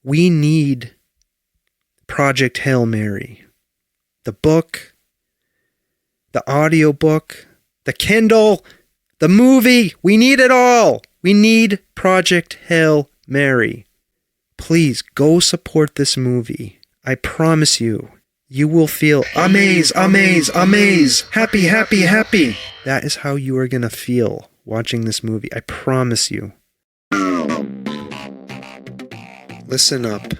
We need Project Hail Mary. The book, the audiobook, the Kindle, the movie. We need it all. We need Project Hail Mary. Please go support this movie. I promise you, you will feel amaze, amaze, amaze, happy, happy, happy. That is how you are going to feel watching this movie. I promise you. Listen up.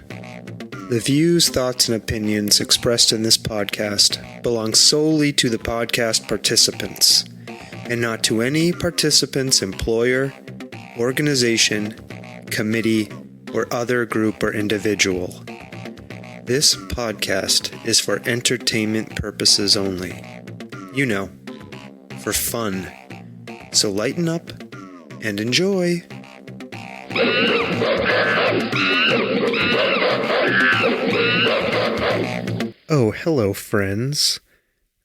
The views, thoughts, and opinions expressed in this podcast belong solely to the podcast participants and not to any participant's employer, organization, committee, or other group or individual. This podcast is for entertainment purposes only. You know, for fun. So lighten up and enjoy. Oh, hello, friends.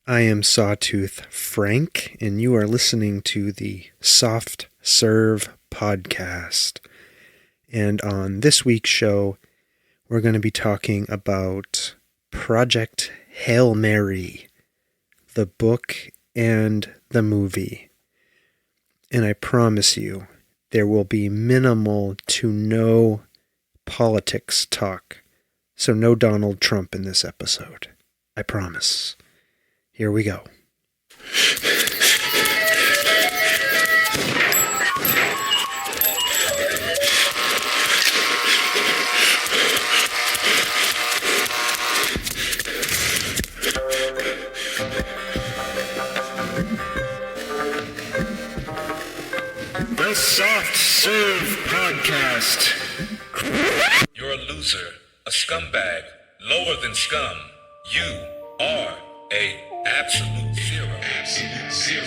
I am Sawtooth Frank, and you are listening to the Soft Serve podcast. And on this week's show, we're going to be talking about Project Hail Mary, the book and the movie. And I promise you, there will be minimal to no politics talk. So no Donald Trump in this episode. I promise. Here we go. The Soft Serve Podcast. You're a loser, a scumbag, lower than scum. You are a absolute zero. Absolute zero.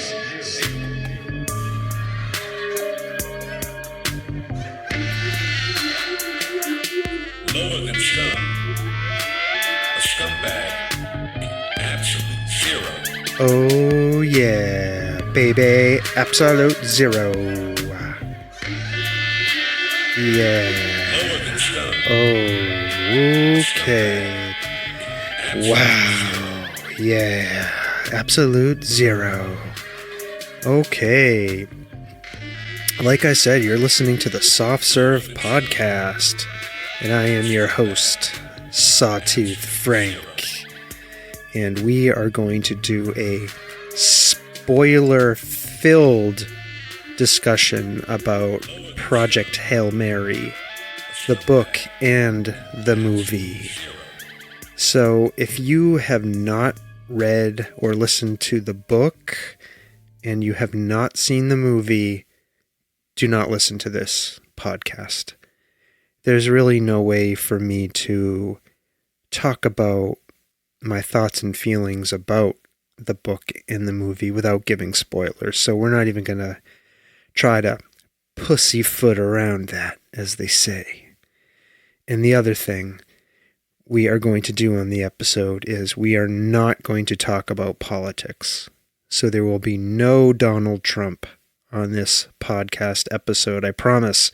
Lower than scum. A scumbag. Absolute zero. Oh yeah, baby. Absolute zero. Yeah. Oh, okay. Wow. Yeah. Absolute zero. Okay. Like I said, you're listening to the Soft Serve podcast, and I am your host, Sawtooth Frank. And we are going to do a spoiler-filled discussion about Project Hail Mary, the book and the movie. So if you have not read or listened to the book and you have not seen the movie, do not listen to this podcast. There's really no way for me to talk about my thoughts and feelings about the book and the movie without giving spoilers. So we're not even going to try to pussyfoot around that, as they say. And the other thing we are going to do on the episode is we are not going to talk about politics. So there will be no Donald Trump on this podcast episode. I promise.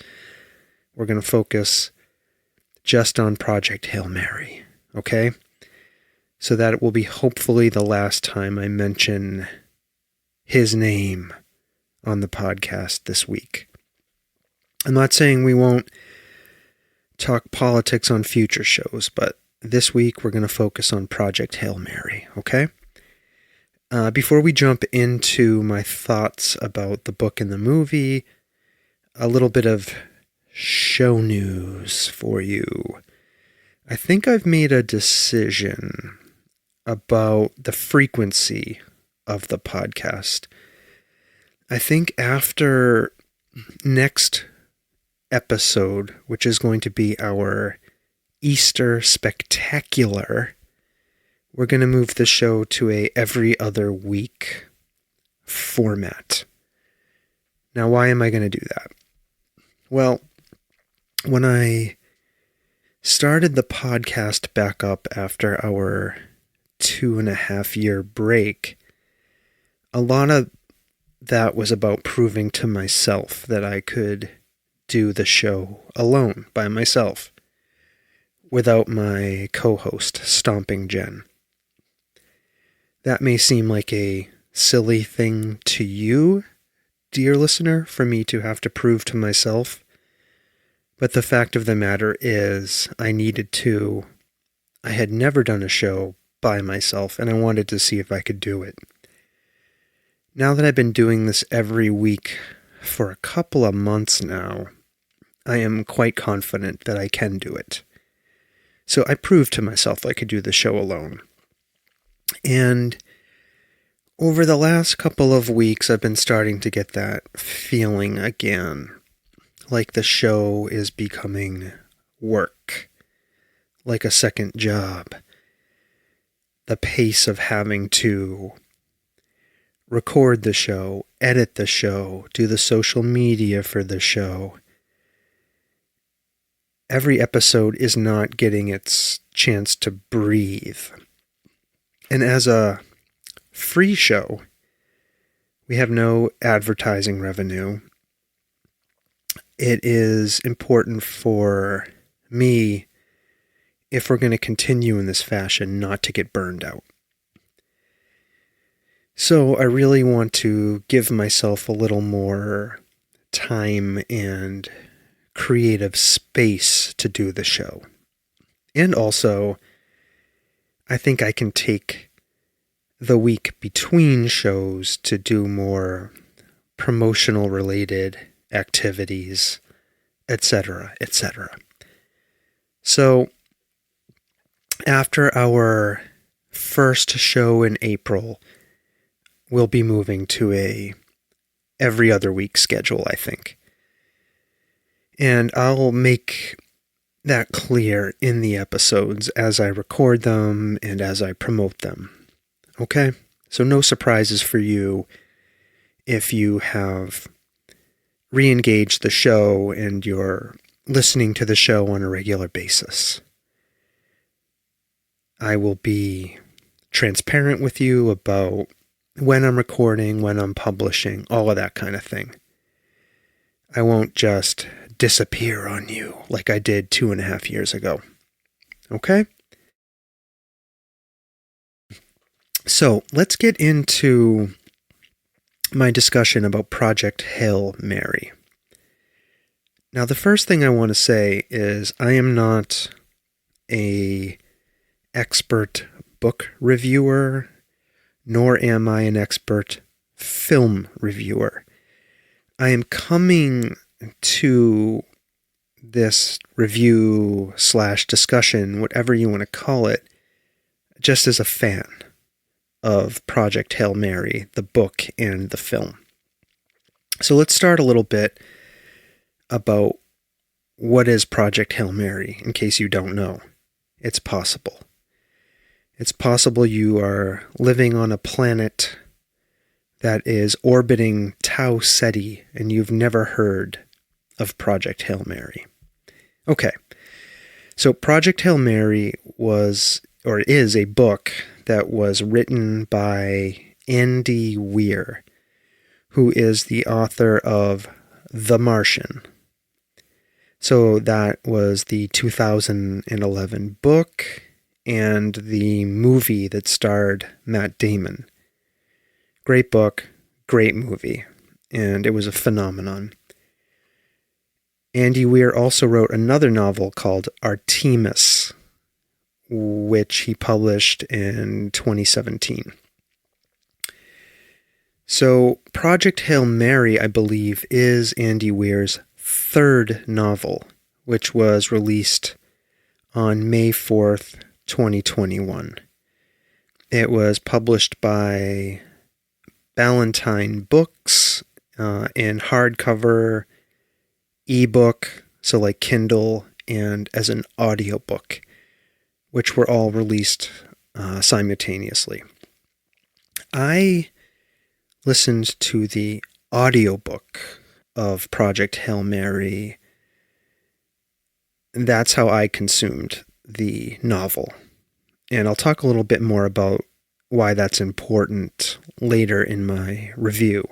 We're going to focus just on Project Hail Mary. Okay? So that it will be hopefully the last time I mention his name on the podcast this week. I'm not saying we won't talk politics on future shows, but this week we're going to focus on Project Hail Mary, okay? Before we jump into my thoughts about the book and the movie, a little bit of show news for you. I think I've made a decision about the frequency of the podcast. I think after next episode, which is going to be our Easter Spectacular, we're going to move the show to a every other week format. Now, why am I going to do that? Well, when I started the podcast back up after our 2.5-year break, a lot of that was about proving to myself that I could do the show alone, by myself. without my co-host, Stomping Jen. That may seem like a silly thing to you, dear listener, for me to have to prove to myself, but the fact of the matter is I needed to. I had never done a show by myself, and I wanted to see if I could do it. Now that I've been doing this every week for a couple of months now, I am quite confident that I can do it. So I proved to myself I could do the show alone. And over the last couple of weeks, I've been starting to get that feeling again, like the show is becoming work, like a second job. The pace of having to record the show, edit the show, do the social media for the show. Every episode is not getting its chance to breathe. And as a free show, we have no advertising revenue. It is important for me, if we're going to continue in this fashion, not to get burned out. So I really want to give myself a little more time and creative space to do the show. And also, I think I can take the week between shows to do more promotional related activities, etc., etc. So, after our first show in April, we'll be moving to a every other week schedule, I think. And I'll make that clear in the episodes as I record them and as I promote them. Okay? So no surprises for you if you have re-engaged the show and you're listening to the show on a regular basis. I will be transparent with you about when I'm recording, when I'm publishing, all of that kind of thing. I won't just disappear on you like I did 2.5 years ago. Okay? So let's get into my discussion about Project Hail Mary. Now, the first thing I want to say is I am not an expert book reviewer, nor am I an expert film reviewer. I am coming to this review / discussion, whatever you want to call it, just as a fan of Project Hail Mary, the book and the film. So let's start a little bit about what is Project Hail Mary, in case you don't know. It's possible. It's possible you are living on a planet that is orbiting Tau Ceti and you've never heard of Project Hail Mary. Okay, so Project Hail Mary is a book that was written by Andy Weir, who is the author of The Martian. So that was the 2011 book and the movie that starred Matt Damon. Great book, great movie, and it was a phenomenon. Andy Weir also wrote another novel called Artemis, which he published in 2017. So Project Hail Mary, I believe, is Andy Weir's third novel, which was released on May 4th, 2021. It was published by Ballantine Books in hardcover, ebook, so like Kindle, and as an audiobook, which were all released simultaneously. I listened to the audiobook of Project Hail Mary. That's how I consumed the novel. And I'll talk a little bit more about why that's important later in my review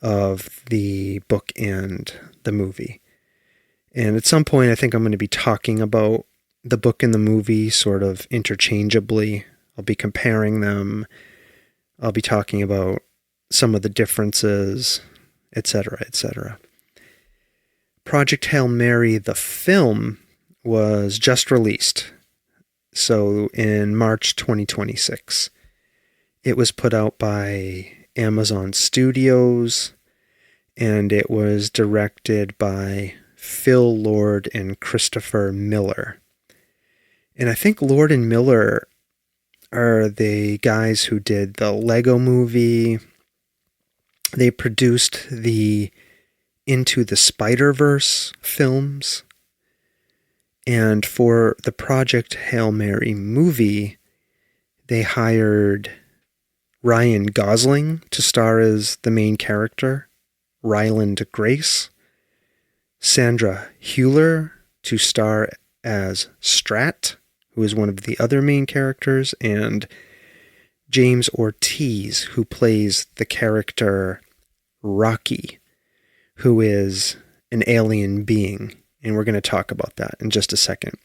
of the book and the movie. And at some point, I think I'm going to be talking about the book and the movie sort of interchangeably. I'll be comparing them. I'll be talking about some of the differences, etc., etc. Project Hail Mary, the film, was just released. So in March 2026. It was put out by Amazon Studios, and it was directed by Phil Lord and Christopher Miller. And I think Lord and Miller are the guys who did the Lego Movie. They produced the Into the Spider-Verse films. And for the Project Hail Mary movie, they hired Ryan Gosling to star as the main character, Ryland Grace, Sandra Hüller to star as Strat, who is one of the other main characters, and James Ortiz, who plays the character Rocky, who is an alien being. And we're going to talk about that in just a second.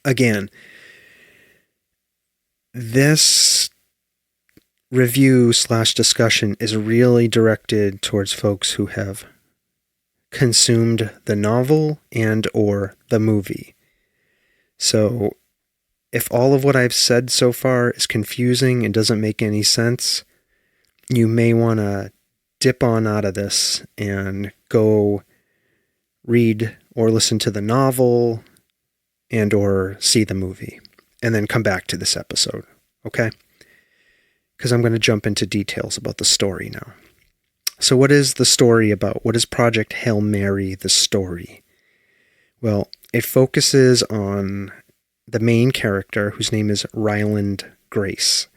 Again, this review/discussion is really directed towards folks who have consumed the novel and or the movie. So if all of what I've said so far is confusing and doesn't make any sense, you may want to dip on out of this and go read or listen to the novel and or see the movie, and then come back to this episode, okay? Because I'm going to jump into details about the story now. So what is the story about? What is Project Hail Mary, the story? Well, it focuses on the main character, whose name is Ryland Grace.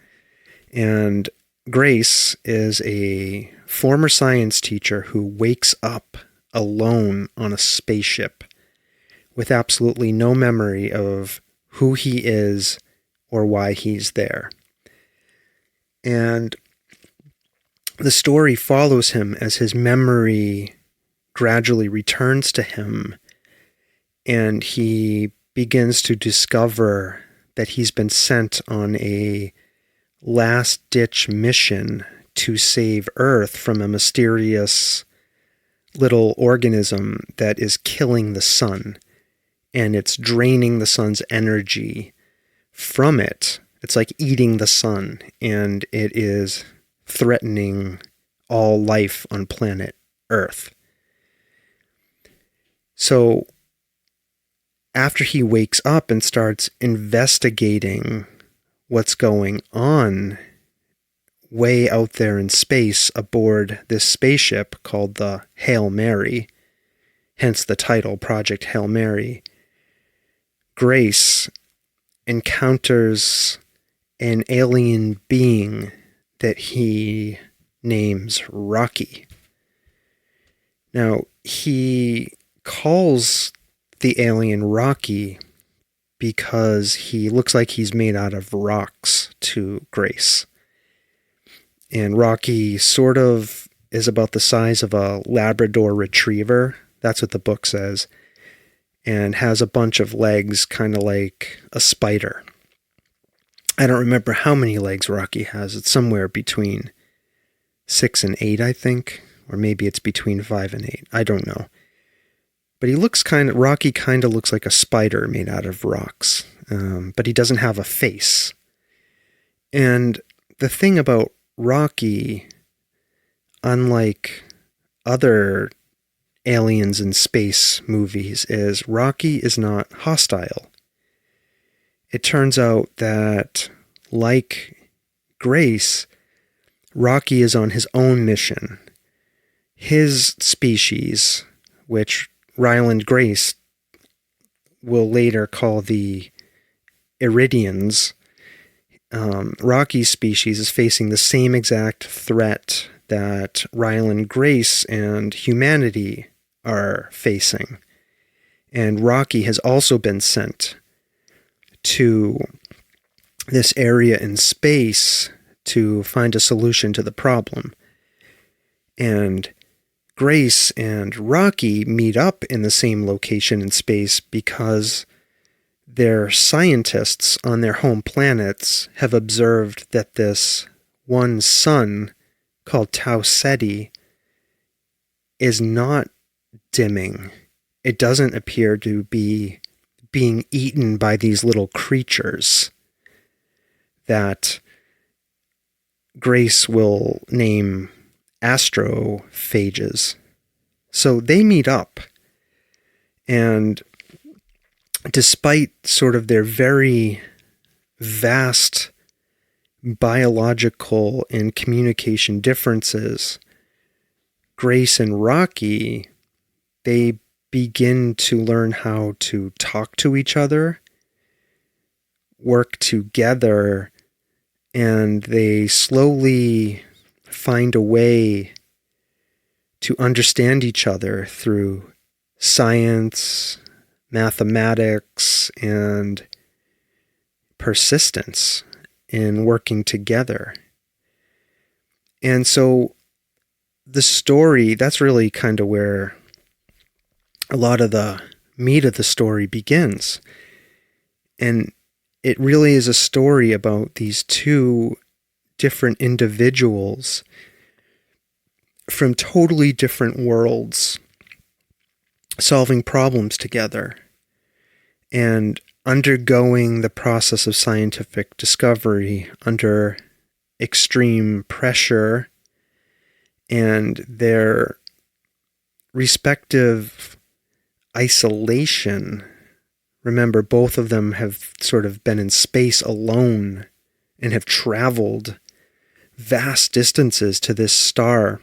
And Grace is a former science teacher who wakes up alone on a spaceship with absolutely no memory of who he is or why he's there. And the story follows him as his memory gradually returns to him, and he begins to discover that he's been sent on a last-ditch mission to save Earth from a mysterious little organism that is killing the sun, and it's draining the sun's energy from it. It's like eating the sun, and it is threatening all life on planet Earth. So after he wakes up and starts investigating what's going on way out there in space aboard this spaceship called the Hail Mary, hence the title, Project Hail Mary, Grace encounters an alien being that he names Rocky. Now, he calls the alien Rocky because he looks like he's made out of rocks to Grace. And Rocky sort of is about the size of a Labrador retriever. That's what the book says. And has a bunch of legs, kind of like a spider. I don't remember how many legs Rocky has. It's somewhere between 6 and 8, I think. Or maybe it's between 5 and 8. I don't know. But Rocky kind of looks like a spider made out of rocks. But he doesn't have a face. And the thing about Rocky, unlike other aliens in space movies, is Rocky is not hostile. It turns out that, like Grace, Rocky is on his own mission. His species, which Ryland Grace will later call the Iridians, Rocky's species is facing the same exact threat that Ryland Grace and humanity are facing. And Rocky has also been sent to this area in space to find a solution to the problem. And Grace and Rocky meet up in the same location in space because their scientists on their home planets have observed that this one sun called Tau Ceti is not dimming. It doesn't appear to be being eaten by these little creatures that Grace will name astrophages. So they meet up, and despite sort of their very vast biological and communication differences, Grace and Rocky, they begin to learn how to talk to each other, work together, and they slowly find a way to understand each other through science, mathematics, and persistence in working together. And so the story, that's really kind of where a lot of the meat of the story begins. And it really is a story about these two different individuals from totally different worlds solving problems together and undergoing the process of scientific discovery under extreme pressure, and their respective isolation. Remember, both of them have sort of been in space alone and have traveled vast distances to this star.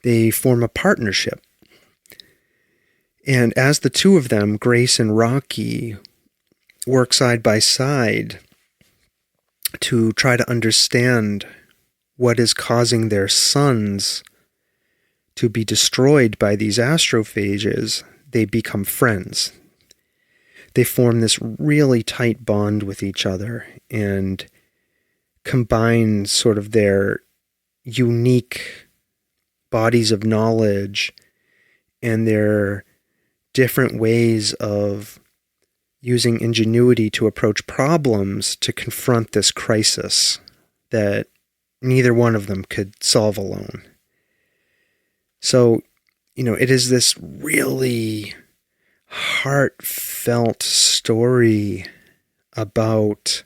They form a partnership. And as the two of them, Grace and Rocky, work side by side to try to understand what is causing their suns to be destroyed by these astrophages, they become friends. They form this really tight bond with each other and combine sort of their unique bodies of knowledge and their different ways of using ingenuity to approach problems to confront this crisis that neither one of them could solve alone. So, it is this really heartfelt story about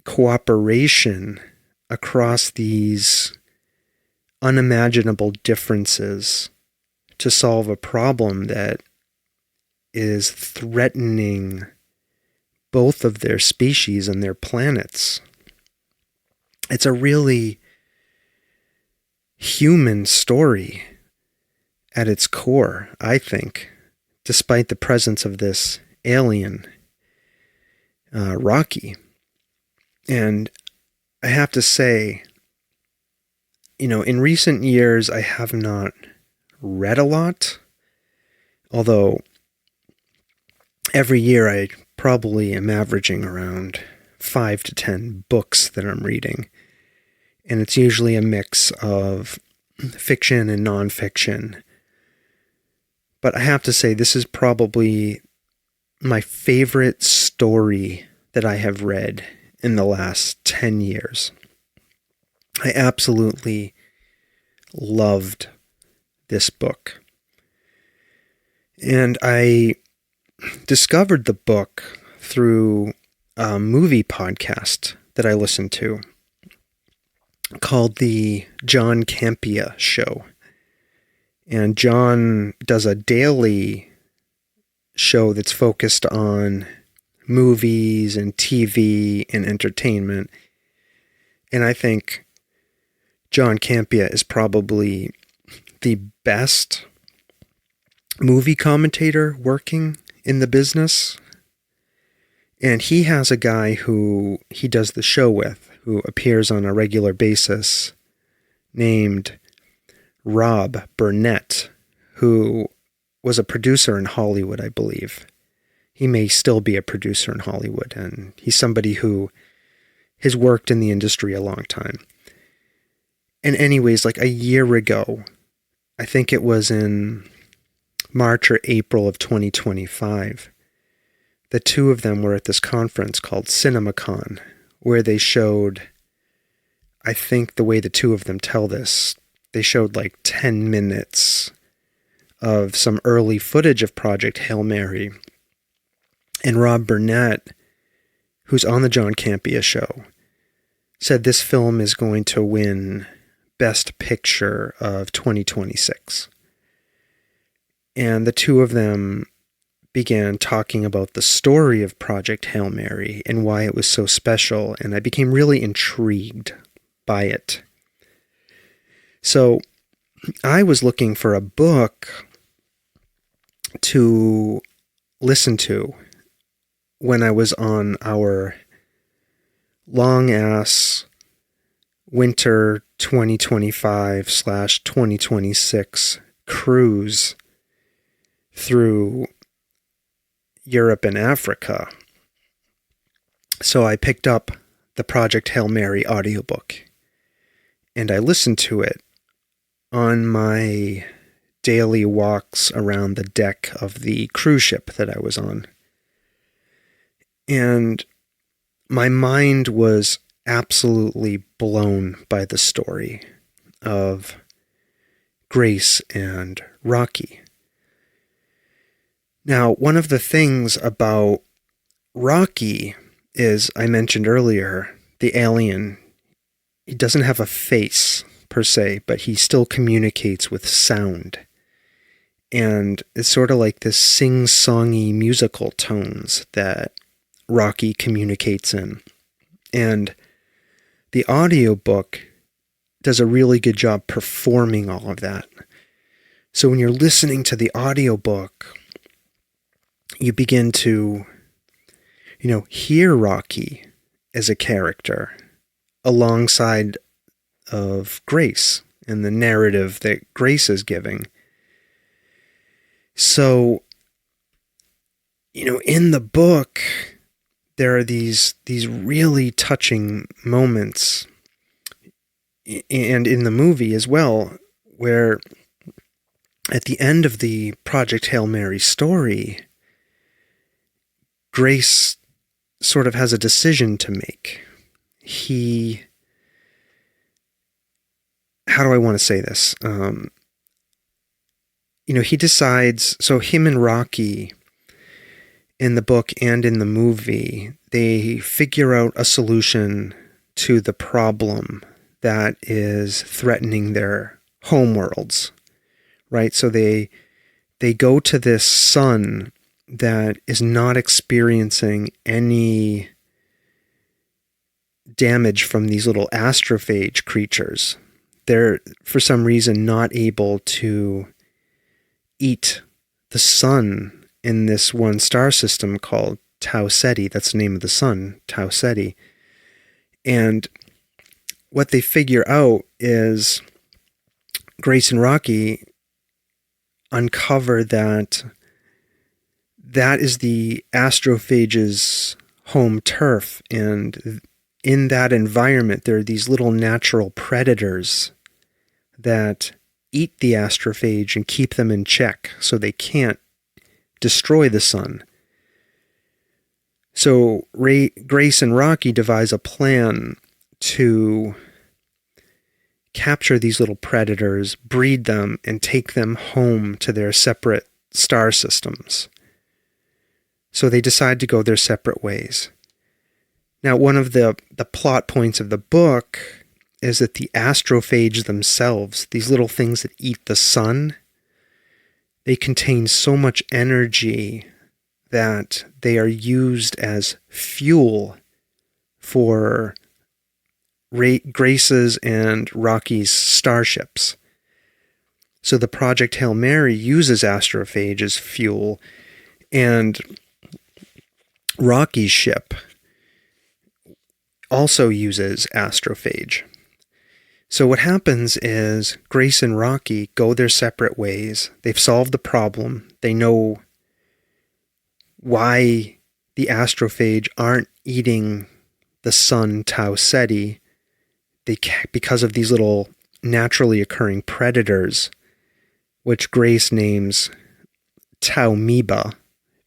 cooperation across these unimaginable differences to solve a problem that is threatening both of their species and their planets. It's a really human story at its core, I think, despite the presence of this alien, Rocky. And I have to say, in recent years, I have not read a lot, although every year I probably am averaging around 5 to 10 books that I'm reading. And it's usually a mix of fiction and nonfiction. But I have to say, this is probably my favorite story that I have read in the last 10 years. I absolutely loved this book. And I discovered the book through a movie podcast that I listened to called The John Campea Show. And John does a daily show that's focused on movies and TV and entertainment. And I think John Campea is probably the best movie commentator working in the business. And he has a guy who he does the show with, who appears on a regular basis, named Rob Burnett, who was a producer in Hollywood, I believe. He may still be a producer in Hollywood, and he's somebody who has worked in the industry a long time. And anyways, like a year ago, I think it was in March or April of 2025. The two of them were at this conference called CinemaCon, where they showed, I think the way the two of them tell this, they showed like 10 minutes of some early footage of Project Hail Mary. And Rob Burnett, who's on the John Campea show, said this film is going to win Best Picture of 2026. And the two of them began talking about the story of Project Hail Mary and why it was so special, and I became really intrigued by it. So I was looking for a book to listen to when I was on our long-ass winter 2025/2026 cruise through Europe and Africa. So I picked up the Project Hail Mary audiobook and I listened to it on my daily walks around the deck of the cruise ship that I was on. And my mind was absolutely blown by the story of Grace and Rocky. Now, one of the things about Rocky is, I mentioned earlier, the alien, he doesn't have a face per se, but he still communicates with sound. And it's sort of like this sing-songy musical tones that Rocky communicates in. And the audiobook does a really good job performing all of that. So when you're listening to the audiobook, you begin to, hear Rocky as a character alongside of Grace and the narrative that Grace is giving. So, in the book, there are these really touching moments, and in the movie as well, where at the end of the Project Hail Mary story, Grace sort of has a decision to make. How do I want to say this? He decides, so him and Rocky in the book and in the movie, they figure out a solution to the problem that is threatening their homeworlds, right? So they go to this sun that is not experiencing any damage from these little astrophage creatures. They're, for some reason, not able to eat the sun in this one star system called Tau Ceti. That's the name of the sun, Tau Ceti. And what they figure out is Grace and Rocky uncover that is the astrophage's home turf, and in that environment there are these little natural predators that eat the astrophage and keep them in check so they can't destroy the sun. So Grace and Rocky devise a plan to capture these little predators, breed them, and take them home to their separate star systems. So they decide to go their separate ways. Now, one of the plot points of the book is that the astrophages themselves, these little things that eat the sun, they contain so much energy that they are used as fuel for Grace's and Rocky's starships. So the Project Hail Mary uses astrophage as fuel, and Rocky's ship also uses astrophage. So what happens is Grace and Rocky go their separate ways. They've solved the problem. They know why the astrophage aren't eating the sun Tau Ceti. Because of these little naturally occurring predators, which Grace names Tauamoeba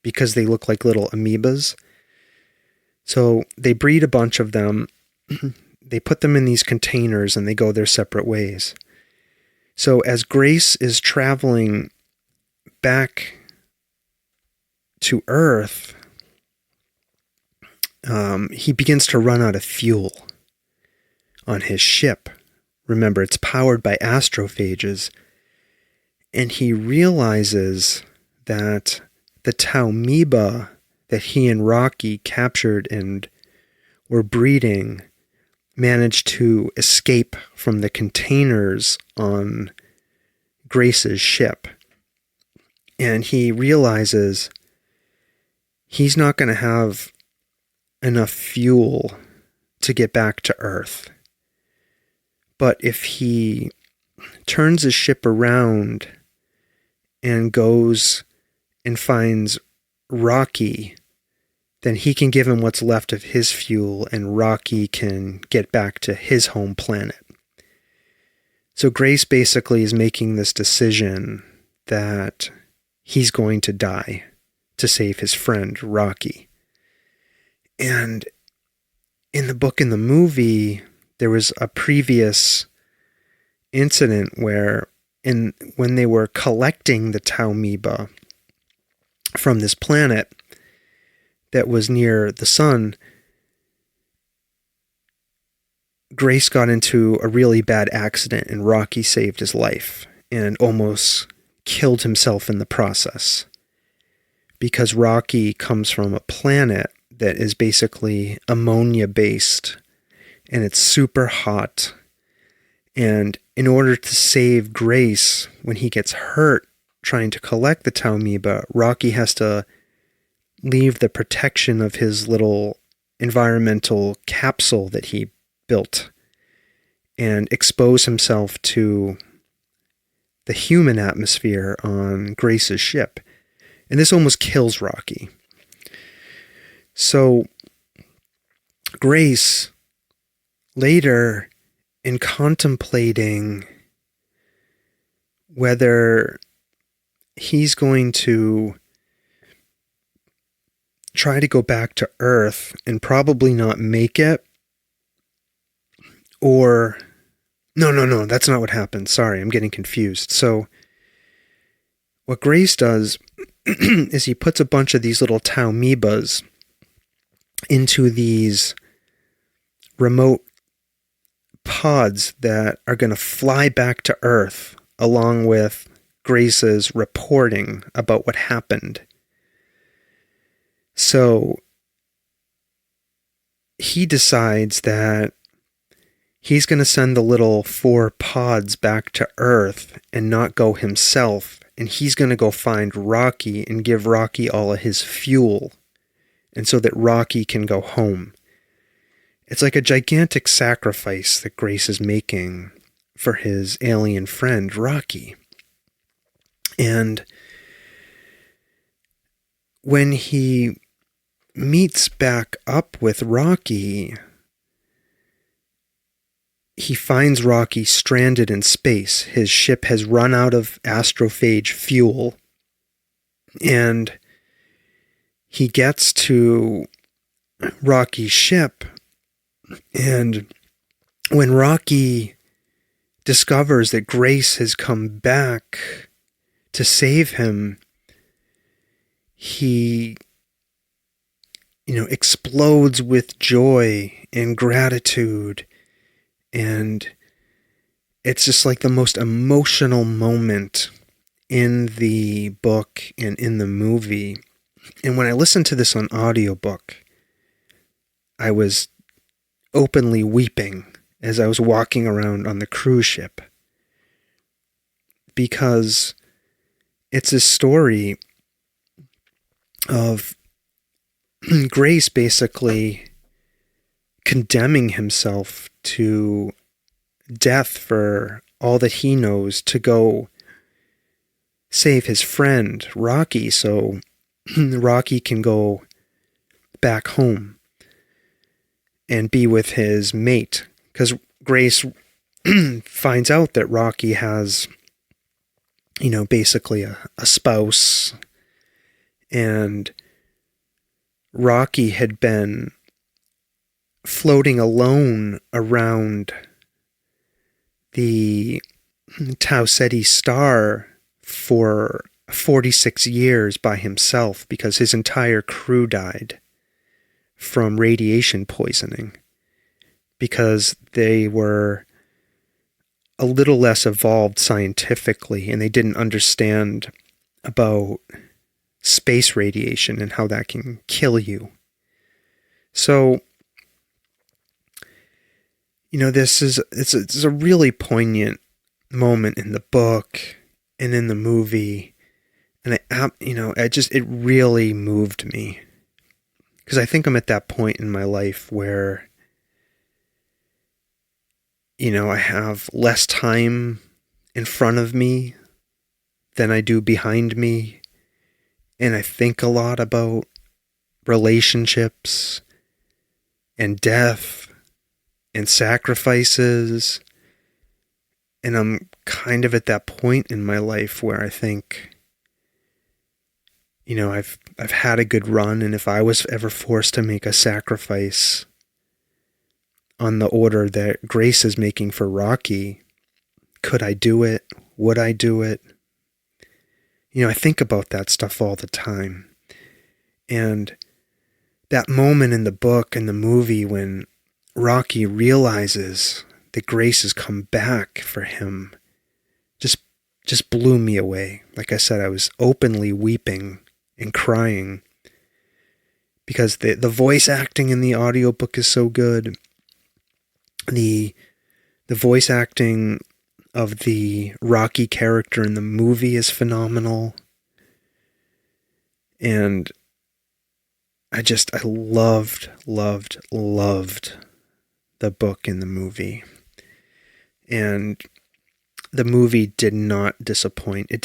because they look like little amoebas. So they breed a bunch of them. They put them in these containers and they go their separate ways. So as Grace is traveling back to Earth, he begins to run out of fuel on his ship. Remember, it's powered by astrophages. And he realizes that the Tauamoeba that he and Rocky captured and were breeding managed to escape from the containers on Grace's ship. And he realizes he's not going to have enough fuel to get back to Earth. But if he turns his ship around and goes and finds Rocky, then he can give him what's left of his fuel and Rocky can get back to his home planet. So Grace basically is making this decision that he's going to die to save his friend Rocky. And in the book and the movie, there was a previous incident where when they were collecting the Tauamoeba from this planet that was near the sun, Grace got into a really bad accident and Rocky saved his life and almost killed himself in the process. Because Rocky comes from a planet that is basically ammonia-based and it's super hot. And in order to save Grace, when he gets hurt trying to collect the Tauamoeba, Rocky has to leave the protection of his little environmental capsule that he built and expose himself to the human atmosphere on Grace's ship. And this almost kills Rocky. So Grace, later, in contemplating whether he's going to try to go back to Earth and probably not make it, or no, that's not what happened. Sorry, I'm getting confused. So what Grace does is he puts a bunch of these little Tauamoebas into these remote pods that are going to fly back to Earth along with Grace's reporting about what happened. So he decides that he's going to send the little 4 pods back to Earth and not go himself. And he's going to go find Rocky and give Rocky all of his fuel. And so that Rocky can go home. It's like a gigantic sacrifice that Grace is making for his alien friend, Rocky. And when he meets back up with Rocky, he finds Rocky stranded in space. His ship has run out of astrophage fuel. And he gets to Rocky's ship. And when Rocky discovers that Grace has come back to save him, he, explodes with joy and gratitude. And it's just like the most emotional moment in the book and in the movie. And when I listened to this on audiobook, I was openly weeping as I was walking around on the cruise ship. Because it's a story of Grace basically condemning himself to death for all that he knows to go save his friend Rocky so Rocky can go back home and be with his mate. Because Grace finds out that Rocky has, basically a spouse And Rocky had been floating alone around the Tau Ceti star for 46 years by himself because his entire crew died from radiation poisoning because they were a little less evolved scientifically and they didn't understand about space radiation and how that can kill you. So, it's a really poignant moment in the book and in the movie. And it really moved me. Because I think I'm at that point in my life where, I have less time in front of me than I do behind me. And I think a lot about relationships and death and sacrifices. And I'm kind of at that point in my life where I think, I've had a good run, and if I was ever forced to make a sacrifice on the order that Grace is making for Rocky, could I do it? Would I do it? I think about that stuff all the time. And that moment in the book and the movie when Rocky realizes that Grace has come back for him just blew me away. Like I said, I was openly weeping and crying because the voice acting in the audiobook is so good. The voice acting of the Rocky character in the movie is phenomenal. And I loved the book and the movie. And the movie did not disappoint. It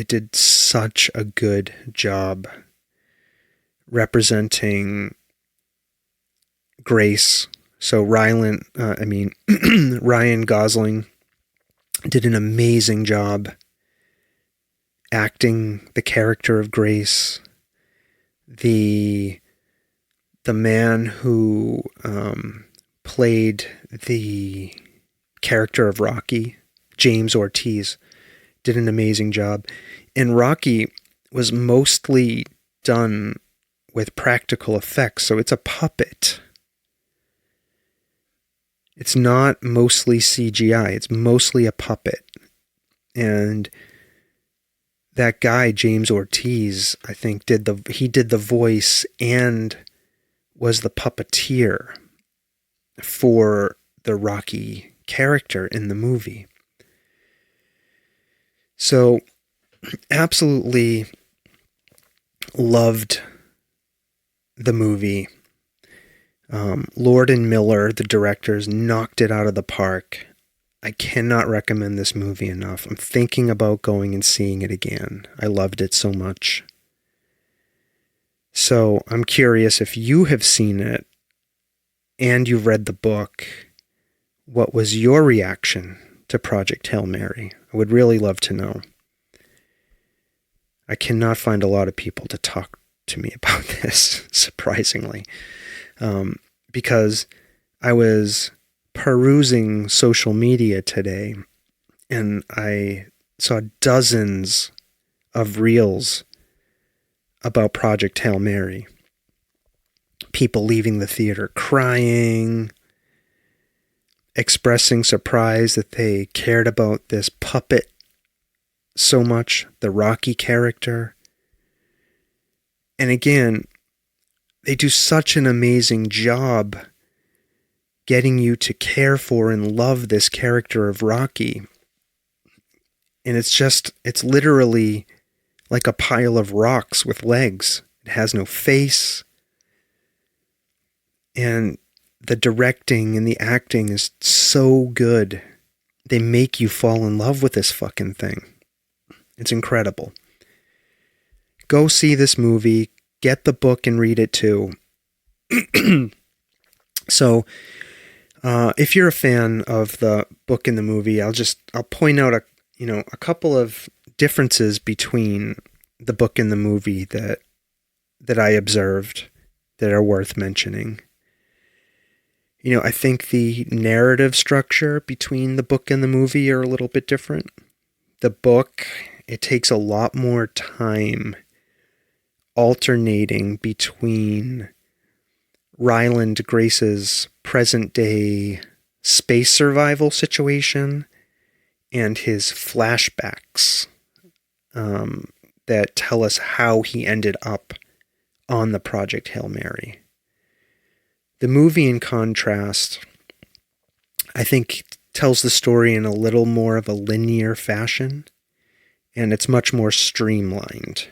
did such a good job representing Grace. So Ryan Gosling did an amazing job acting the character of Grace. The man who played the character of Rocky, James Ortiz, did an amazing job. And Rocky was mostly done with practical effects, so it's a puppet. It's not mostly CGI, it's mostly a puppet. And that guy, James Ortiz, I think did the voice and was the puppeteer for the Rocky character in the movie. So, absolutely loved the movie. Lord and Miller, the directors, knocked it out of the park. I cannot recommend this movie enough. I'm thinking about going and seeing it again. I loved it so much. So I'm curious if you have seen it and you've read the book, what was your reaction to Project Hail Mary? I would really love to know. I cannot find a lot of people to talk to me about this, surprisingly, because I was perusing social media today and I saw dozens of reels about Project Hail Mary. People leaving the theater crying, expressing surprise that they cared about this puppet so much, the Rocky character. And again, they do such an amazing job getting you to care for and love this character of Rocky. And it's literally like a pile of rocks with legs. It has no face. And the directing and the acting is so good. They make you fall in love with this fucking thing. It's incredible. Go see this movie. Get the book and read it too. So, if you're a fan of the book and the movie, I'll point out a couple of differences between the book and the movie that that I observed that are worth mentioning. I think the narrative structure between the book and the movie are a little bit different. The book, it takes a lot more time alternating between Ryland Grace's present-day space survival situation and his flashbacks that tell us how he ended up on the Project Hail Mary. The movie, in contrast, I think tells the story in a little more of a linear fashion, and it's much more streamlined.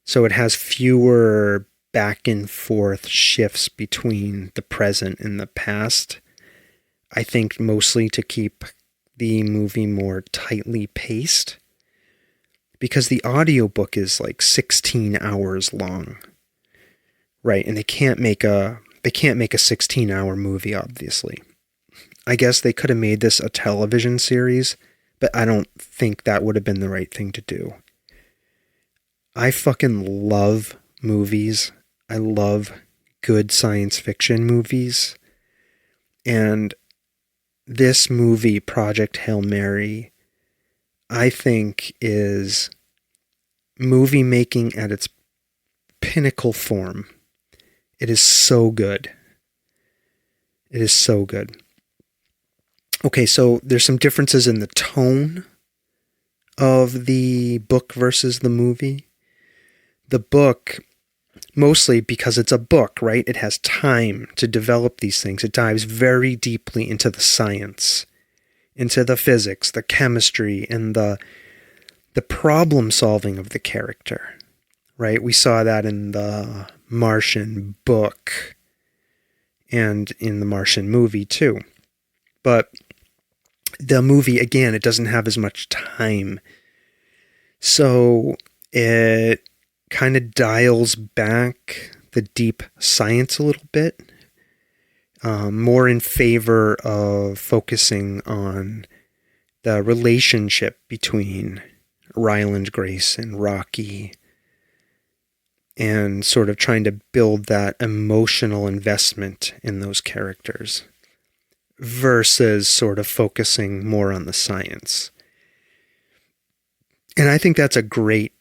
So it has fewer back and forth shifts between the present and the past. I think mostly to keep the movie more tightly paced, because the audiobook is like 16 hours long. Right, and they can't make a 16-hour movie, obviously. I guess they could have made this a television series, but I don't think that would have been the right thing to do. I fucking love movies. I love good science fiction movies. And this movie, Project Hail Mary, I think is movie making at its pinnacle form. It is so good. It is so good. Okay, so there's some differences in the tone of the book versus the movie. The book, mostly because it's a book, right? It has time to develop these things. It dives very deeply into the science, into the physics, the chemistry, and the problem solving of the character, right? We saw that in the Martian book and in the Martian movie too. But the movie, again, it doesn't have as much time. So it kind of dials back the deep science a little bit, more in favor of focusing on the relationship between Ryland Grace and Rocky, and sort of trying to build that emotional investment in those characters versus sort of focusing more on the science. And I think that's a great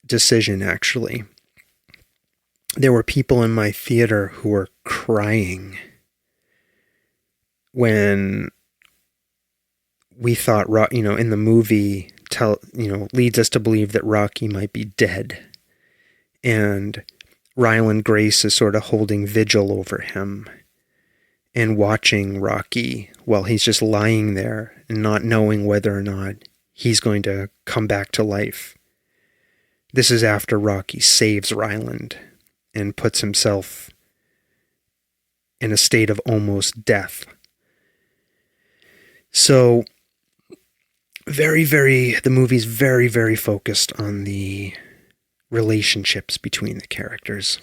decision, actually. There were people in my theater who were crying when we thought, in the movie, leads us to believe that Rocky might be dead. And Ryland Grace is sort of holding vigil over him and watching Rocky while he's just lying there and not knowing whether or not he's going to come back to life. This is after Rocky saves Ryland and puts himself in a state of almost death. So, the movie's very, very focused on the relationships between the characters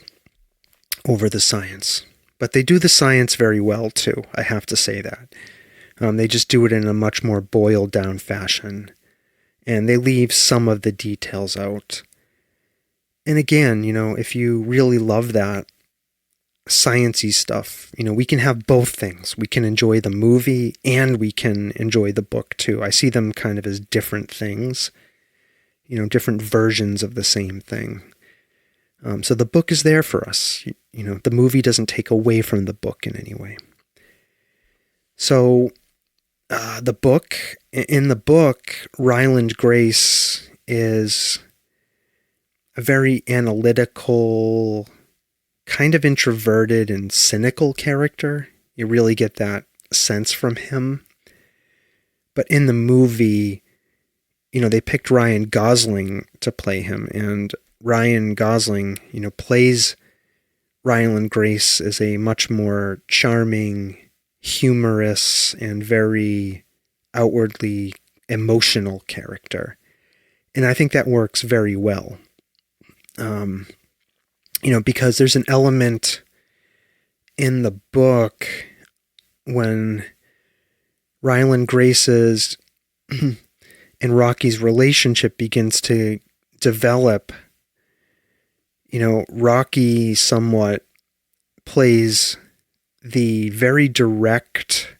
over the science. But they do the science very well, too. I have to say that. They just do it in a much more boiled down fashion. And they leave some of the details out. And again, if you really love that science-y stuff, we can have both things. We can enjoy the movie and we can enjoy the book, too. I see them kind of as different things. Different versions of the same thing. So the book is there for us. The movie doesn't take away from the book in any way. So in the book, Ryland Grace is a very analytical, kind of introverted and cynical character. You really get that sense from him. But in the movie, they picked Ryan Gosling to play him, and Ryan Gosling, plays Ryland Grace as a much more charming, humorous, and very outwardly emotional character. And I think that works very well. Because there's an element in the book when Ryland Grace's and Rocky's relationship begins to develop. Rocky somewhat plays the very direct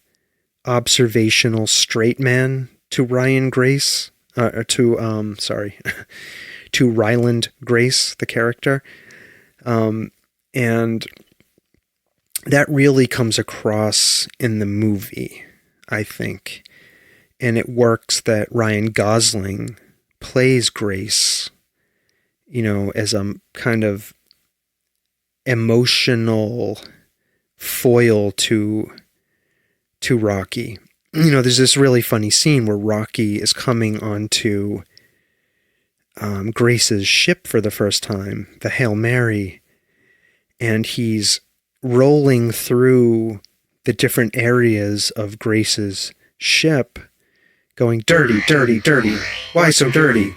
observational straight man to Ryan Grace, to Ryland Grace, the character. And that really comes across in the movie, I think. And it works that Ryan Gosling plays Grace, as a kind of emotional foil to Rocky. There's this really funny scene where Rocky is coming onto Grace's ship for the first time, the Hail Mary, and he's rolling through the different areas of Grace's ship, going, dirty, dirty, dirty, why so dirty?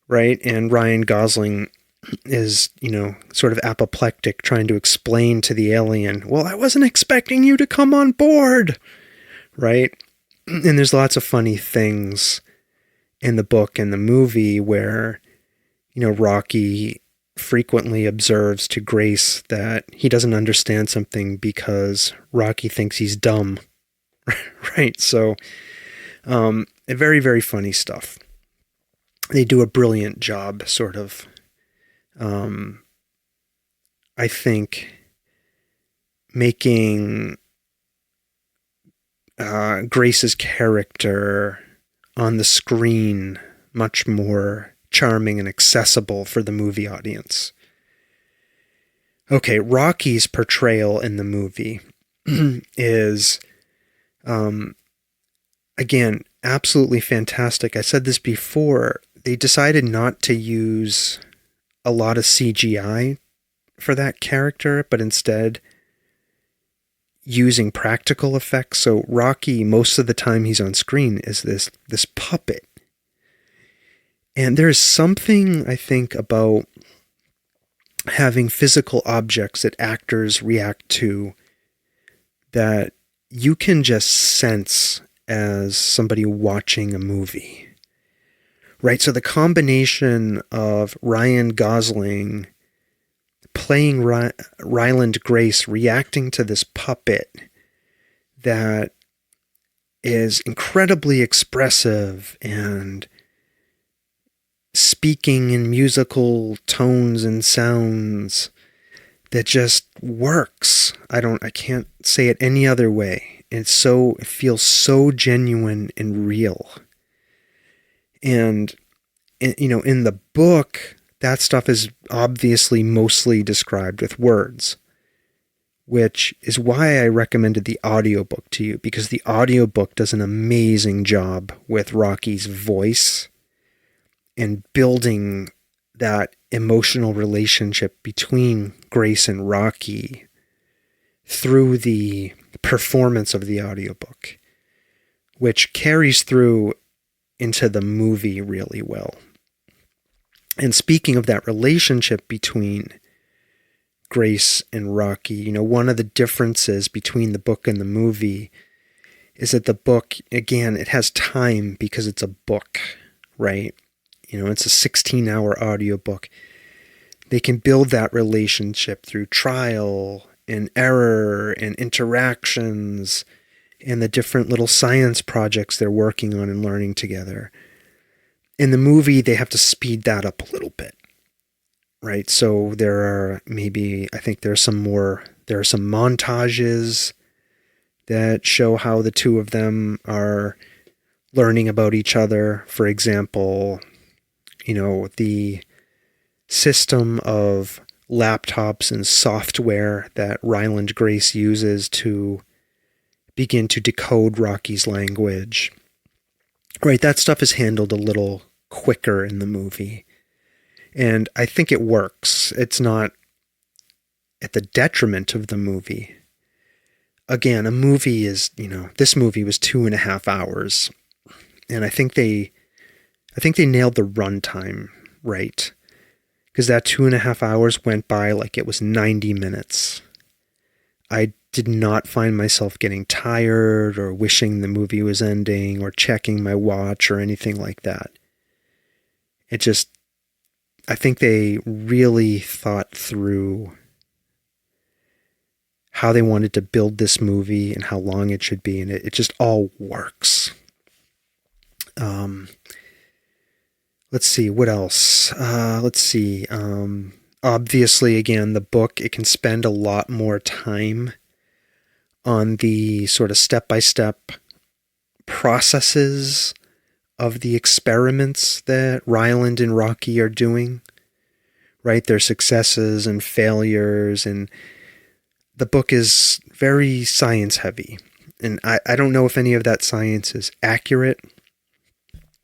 Right? And Ryan Gosling is, sort of apoplectic, trying to explain to the alien, well, I wasn't expecting you to come on board, right? And there's lots of funny things in the book and the movie where, Rocky frequently observes to Grace that he doesn't understand something because Rocky thinks he's dumb, right? So, very, very funny stuff. They do a brilliant job, sort of, I think, making Grace's character on the screen much more charming and accessible for the movie audience. Okay, Rocky's portrayal in the movie is, again, absolutely fantastic. I said this before. They decided not to use a lot of CGI for that character, but instead using practical effects. So Rocky, most of the time he's on screen, is this puppet. And there's something, I think, about having physical objects that actors react to that you can just sense as somebody watching a movie. Right? So the combination of Ryan Gosling playing Ryland Grace, reacting to this puppet that is incredibly expressive and speaking in musical tones and sounds that just works. I can't say it any other way. It feels so genuine and real. And, in the book, that stuff is obviously mostly described with words, which is why I recommended the audiobook to you, because the audiobook does an amazing job with Rocky's voice and building that emotional relationship between Grace and Rocky through the performance of the audiobook, which carries through into the movie really well. And speaking of that relationship between Grace and Rocky, one of the differences between the book and the movie is that the book, again, it has time because it's a book, right? It's a 16-hour audiobook. They can build that relationship through trial and error and interactions and the different little science projects they're working on and learning together. In the movie, they have to speed that up a little bit, right? So there are some montages that show how the two of them are learning about each other. For example, the system of laptops and software that Ryland Grace uses to begin to decode Rocky's language. Right, that stuff is handled a little quicker in the movie. And I think it works. It's not at the detriment of the movie. Again, a movie is, this movie was 2.5 hours. And I think they nailed the runtime right. Because that 2.5 hours went by like it was 90 minutes. I did not find myself getting tired or wishing the movie was ending or checking my watch or anything like that. I think they really thought through how they wanted to build this movie and how long it should be, and it just all works. Let's see, what else? Obviously, again, the book, it can spend a lot more time on the sort of step-by-step processes of the experiments that Ryland and Rocky are doing, right? Their successes and failures, and the book is very science-heavy. And I don't know if any of that science is accurate.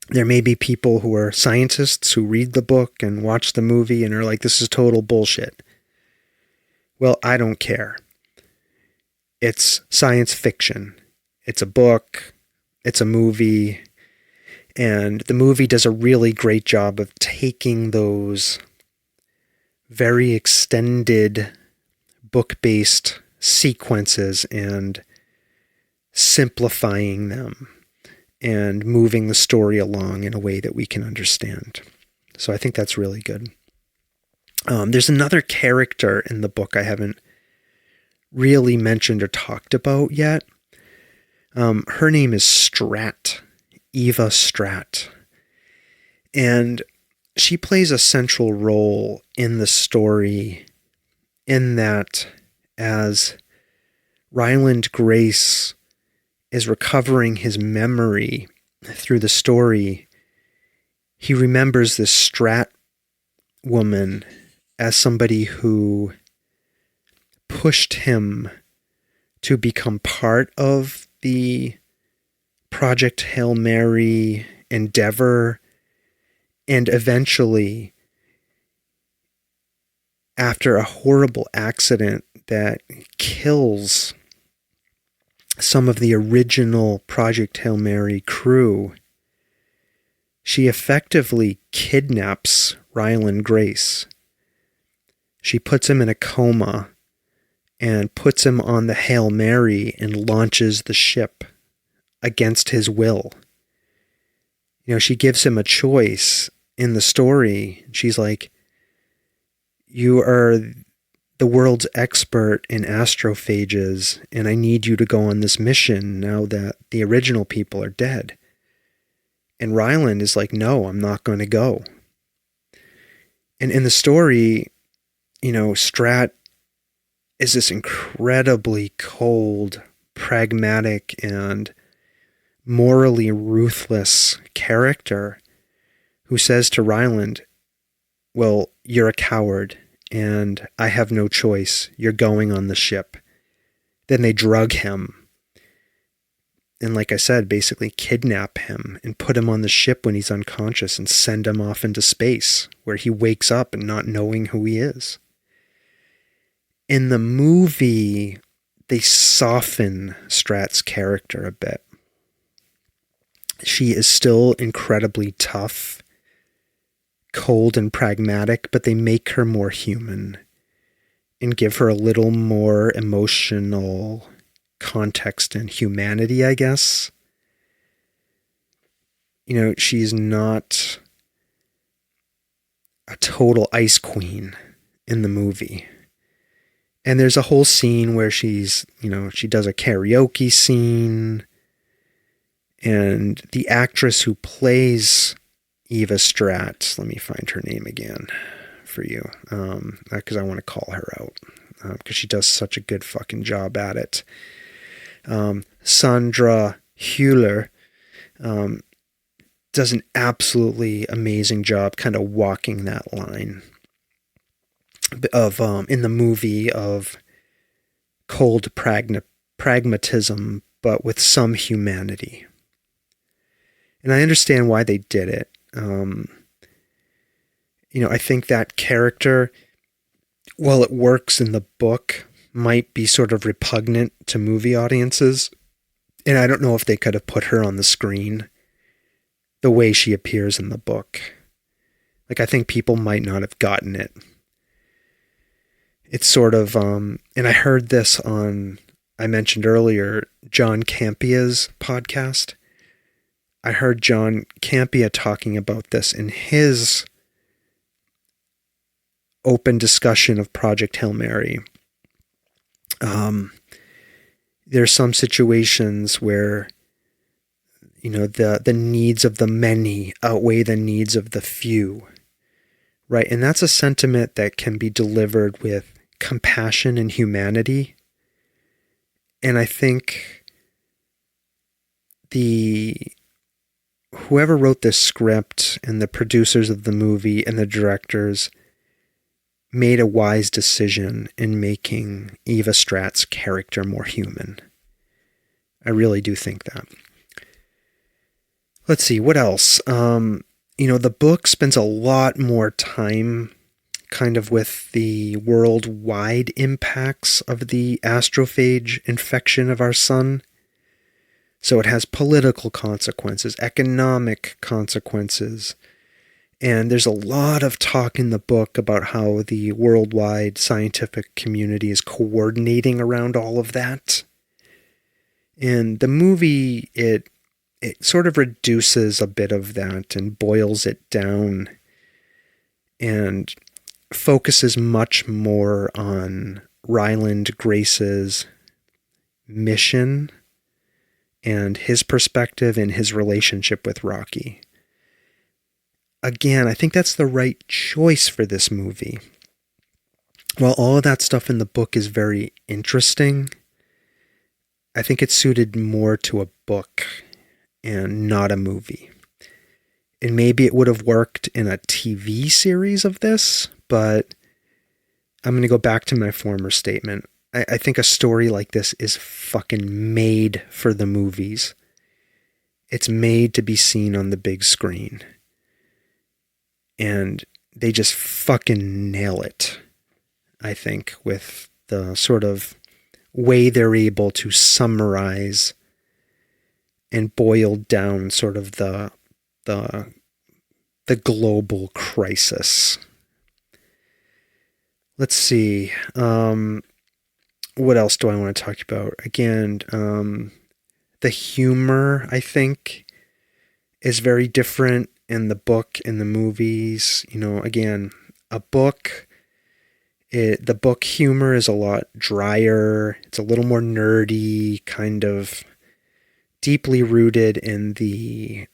There may be people who are scientists who read the book and watch the movie and are like, this is total bullshit. Well, I don't care. It's science fiction. It's a book. It's a movie. And the movie does a really great job of taking those very extended book-based sequences and simplifying them and moving the story along in a way that we can understand. So I think that's really good. There's another character in the book I haven't really mentioned or talked about yet. Her name is Strat, Eva Strat. And she plays a central role in the story in that as Ryland Grace is recovering his memory through the story, he remembers this Strat woman as somebody who pushed him to become part of the Project Hail Mary endeavor, and eventually, after a horrible accident that kills some of the original Project Hail Mary crew, she effectively kidnaps Ryland Grace. She puts him in a coma and puts him on the Hail Mary and launches the ship against his will. You know, she gives him a choice in the story. She's like, you are the world's expert in astrophages, and I need you to go on this mission now that the original people are dead. And Ryland is like, no, I'm not going to go. And in the story, you know, Strat is this incredibly cold, pragmatic, and morally ruthless character who says to Ryland, well, you're a coward, and I have no choice. You're going on the ship. Then they drug him. And like I said, basically kidnap him and put him on the ship when he's unconscious and send him off into space where he wakes up and not knowing who he is. In the movie, they soften Strat's character a bit. She is still incredibly tough, cold and pragmatic, but they make her more human and give her a little more emotional context and humanity, I guess. You know, she's not a total ice queen in the movie. And there's a whole scene where she's, you know, she does a karaoke scene, and the actress who plays Eva Strat, let me find her name again for you, because I want to call her out, because she does such a good fucking job at it. Sandra Hüller does an absolutely amazing job kind of walking that line of in the movie of cold pragmatism, but with some humanity. And I understand why they did it. You know, I think that character, while it works in the book, might be sort of repugnant to movie audiences. And I don't know if they could have put her on the screen the way she appears in the book. Like, I think people might not have gotten it. It's sort of, and I heard this on, I mentioned earlier, John Campia's podcast. I heard John Campia talking about this in his open discussion of Project Hail Mary. There's some situations where, the needs of the many outweigh the needs of the few, right? And that's a sentiment that can be delivered with compassion and humanity. And I think whoever wrote this script and the producers of the movie and the directors made a wise decision in making Eva Stratt's character more human. I really do think that. Let's see, what else? The book spends a lot more time kind of with the worldwide impacts of the astrophage infection of our sun. So it has political consequences, economic consequences, and there's a lot of talk in the book about how the worldwide scientific community is coordinating around all of that. And the movie, it sort of reduces a bit of that and boils it down and focuses much more on Ryland Grace's mission and his perspective and his relationship with Rocky. Again, I think that's the right choice for this movie. While all of that stuff in the book is very interesting, I think it's suited more to a book and not a movie. And maybe it would have worked in a TV series of this, but I'm going to go back to my former statement. I think a story like this is fucking made for the movies. It's made to be seen on the big screen. And they just fucking nail it, I think, with the sort of way they're able to summarize and boil down sort of the global crisis. Let's see. What else do I want to talk about? Again, the humor, I think, is very different in the book and the movies. Again, a book, the book humor is a lot drier. It's a little more nerdy, kind of deeply rooted in the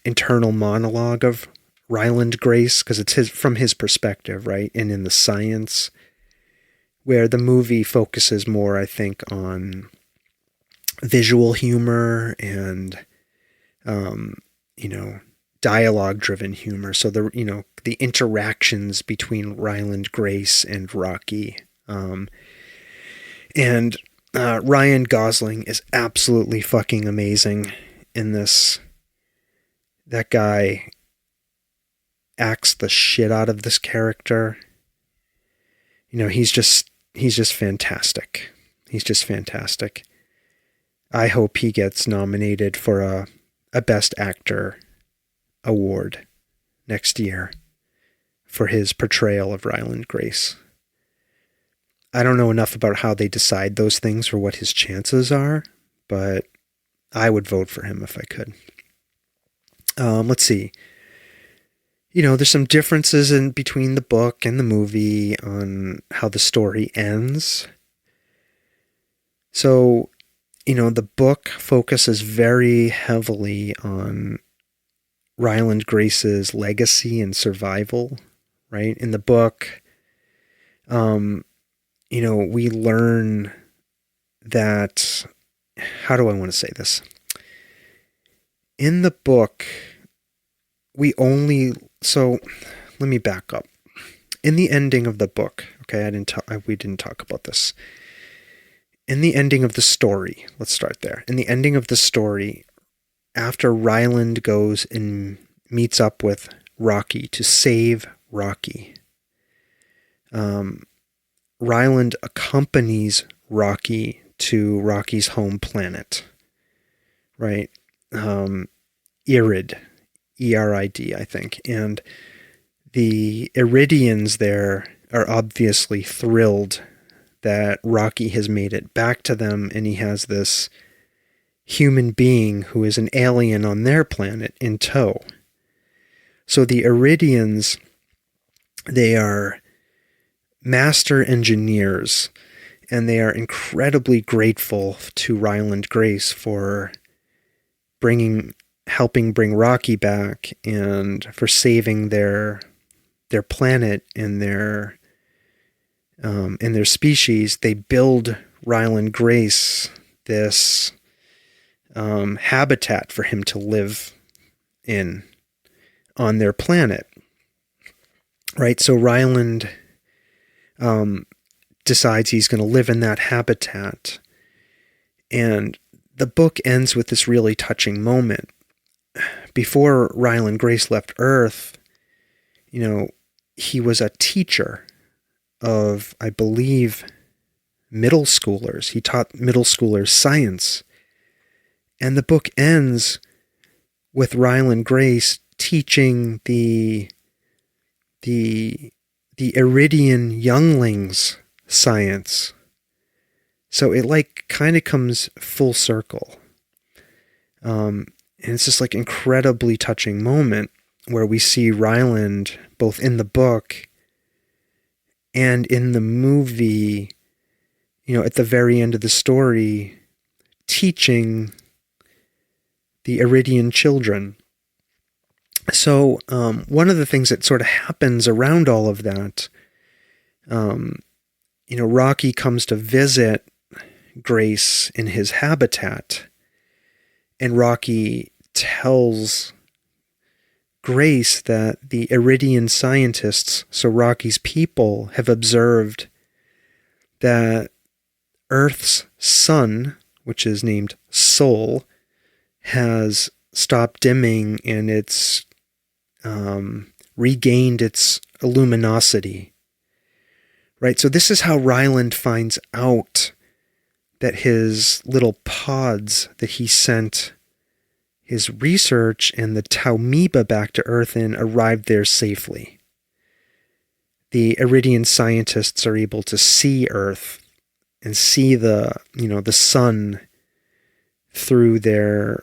internal monologue of Ryland Grace, because it's from his perspective, right? And in the science, where the movie focuses more, I think, on visual humor and, dialogue-driven humor. So the interactions between Ryland Grace and Rocky. And Ryan Gosling is absolutely fucking amazing in this. That guy acts the shit out of this character. He's just fantastic. He's just fantastic. I hope he gets nominated for a Best Actor award next year for his portrayal of Ryland Grace. I don't know enough about how they decide those things or what his chances are, but I would vote for him if I could. Let's see. There's some differences in between the book and the movie on how the story ends. So, the book focuses very heavily on Ryland Grace's legacy and survival, right? In the book, we learn that, how do I want to say this? In the book, so let me back up. In the ending of the book, okay, we didn't talk about this. In the ending of the story, let's start there. In the ending of the story, after Ryland goes and meets up with Rocky to save Rocky, Ryland accompanies Rocky to Rocky's home planet, right? Irid, E-R-I-D, I think. And the Iridians there are obviously thrilled that Rocky has made it back to them, and he has this human being who is an alien on their planet in tow. So the Iridians They are master engineers, and they are incredibly grateful to Ryland Grace for helping bring Rocky back and for saving their planet and their species. They build Ryland Grace this habitat for him to live in on their planet. Right, so Ryland decides he's going to live in that habitat. And the book ends with this really touching moment. Before Ryland Grace left Earth, he was a teacher of, I believe, middle schoolers. He taught middle schoolers science. And the book ends with Ryland Grace teaching the Iridian younglings science. So it kind of comes full circle. And it's this incredibly touching moment where we see Ryland both in the book and in the movie, at the very end of the story, teaching the Iridian children. So one of the things that sort of happens around all of that, Rocky comes to visit Grace in his habitat, and Rocky tells Grace that the Iridian scientists, so Rocky's people, have observed that Earth's sun, which is named Sol, has stopped dimming and it's regained its luminosity. Right, so this is how Ryland finds out that his little pods that he sent his research and the Taumiba back to Earth in arrived there safely. The Iridian scientists are able to see Earth and see the sun through their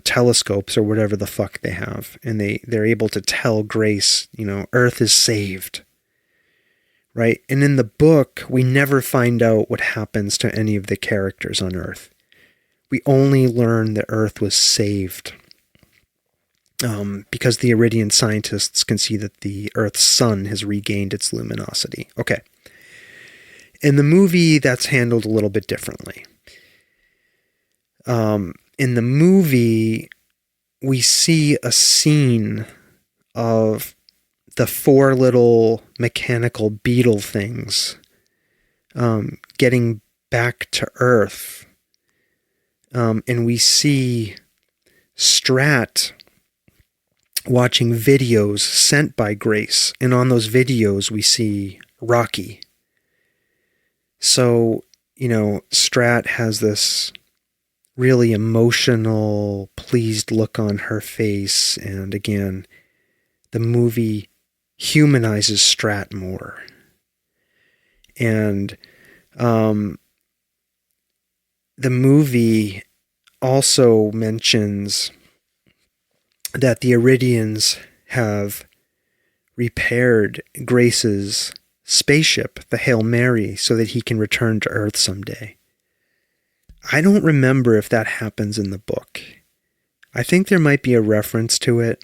telescopes or whatever the fuck they have, and they're able to tell Grace, Earth is saved. Right? And in the book, we never find out what happens to any of the characters on Earth. We only learn that Earth was saved because the Iridian scientists can see that the Earth's sun has regained its luminosity. Okay. In the movie, that's handled a little bit differently. In the movie, we see a scene of the 4 little mechanical beetle things getting back to Earth. And we see Strat watching videos sent by Grace. And on those videos, we see Rocky. So, Strat has this really emotional, pleased look on her face. And again, the movie humanizes Strat more. And the movie also mentions that the Iridians have repaired Grace's spaceship, the Hail Mary, so that he can return to Earth someday. I don't remember if that happens in the book. I think there might be a reference to it,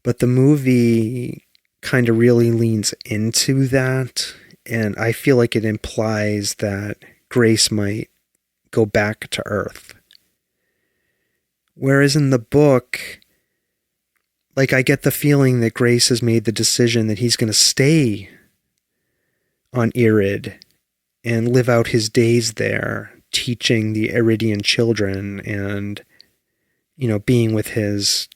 but the movie kind of really leans into that, and I feel like it implies that Grace might go back to Earth. Whereas in the book, I get the feeling that Grace has made the decision that he's going to stay on Irid and live out his days there, teaching the Iridian children and, being with his,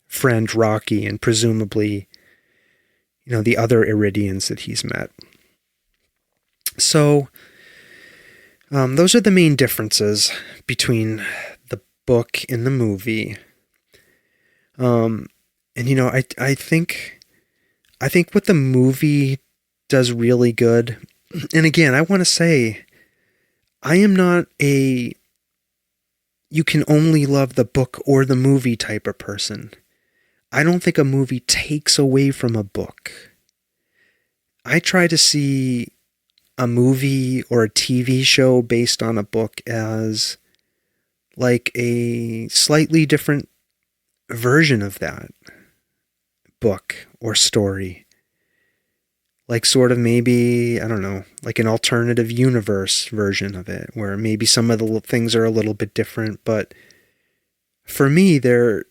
friend Rocky and presumably, the other Iridians that he's met. So, those are the main differences between the book and the movie. And I think what the movie does really good, and again, I want to say, I am not a you can only love the book or the movie type of person. I don't think a movie takes away from a book. I try to see a movie or a TV show based on a book as like a slightly different version of that book or story. Like sort of maybe, I don't know, like an alternative universe version of it, where maybe some of the things are a little bit different, but for me, they're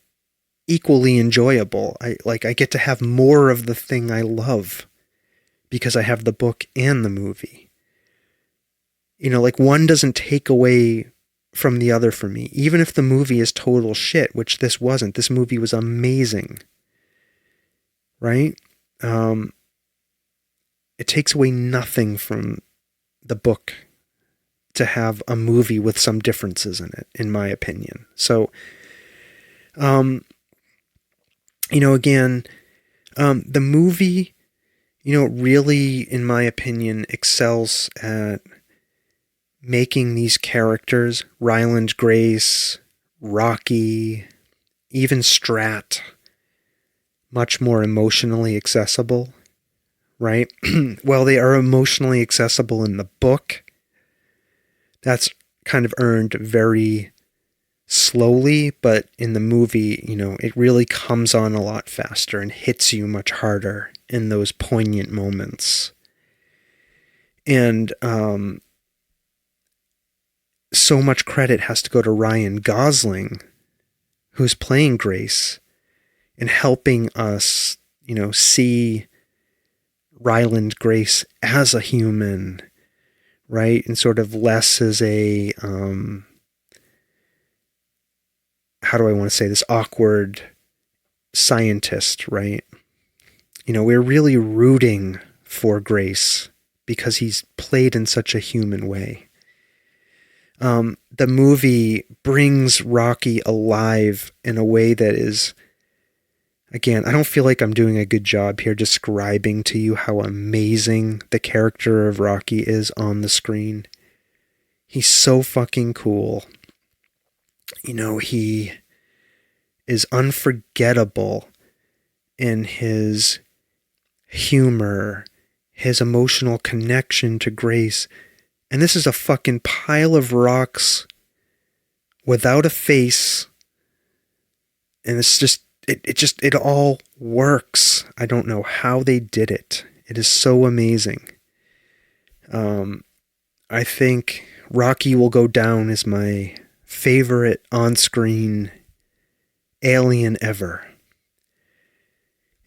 equally enjoyable. I get to have more of the thing I love because I have the book and the movie. You know, like one doesn't take away from the other for me. Even if the movie is total shit, which this wasn't. This movie was amazing. Right? It takes away nothing from the book to have a movie with some differences in it, in my opinion. So, you know, again, the movie, you know, really, in my opinion, excels at making these characters, Ryland Grace, Rocky, even Strat, much more emotionally accessible, right? Well, they are emotionally accessible in the book. That's kind of earned very slowly, but in the movie, you know, it really comes on a lot faster and hits you much harder in those poignant moments. And so much credit has to go to Ryan Gosling, who's playing Grace, and helping us, you know, see Ryland Grace as a human, right? And sort of less as a, how do I want to say this, awkward scientist, right? You know, we're really rooting for Grace because he's played in such a human way. The movie brings Rocky alive in a way that is, again, I don't feel like I'm doing a good job here describing to you how amazing the character of Rocky is on the screen. He's so fucking cool. You know, he is unforgettable in his humor, his emotional connection to Grace. And this is a fucking pile of rocks without a face. And it's just, it all works. I don't know how they did it. It is so amazing. I think Rocky will go down as my favorite on-screen alien ever.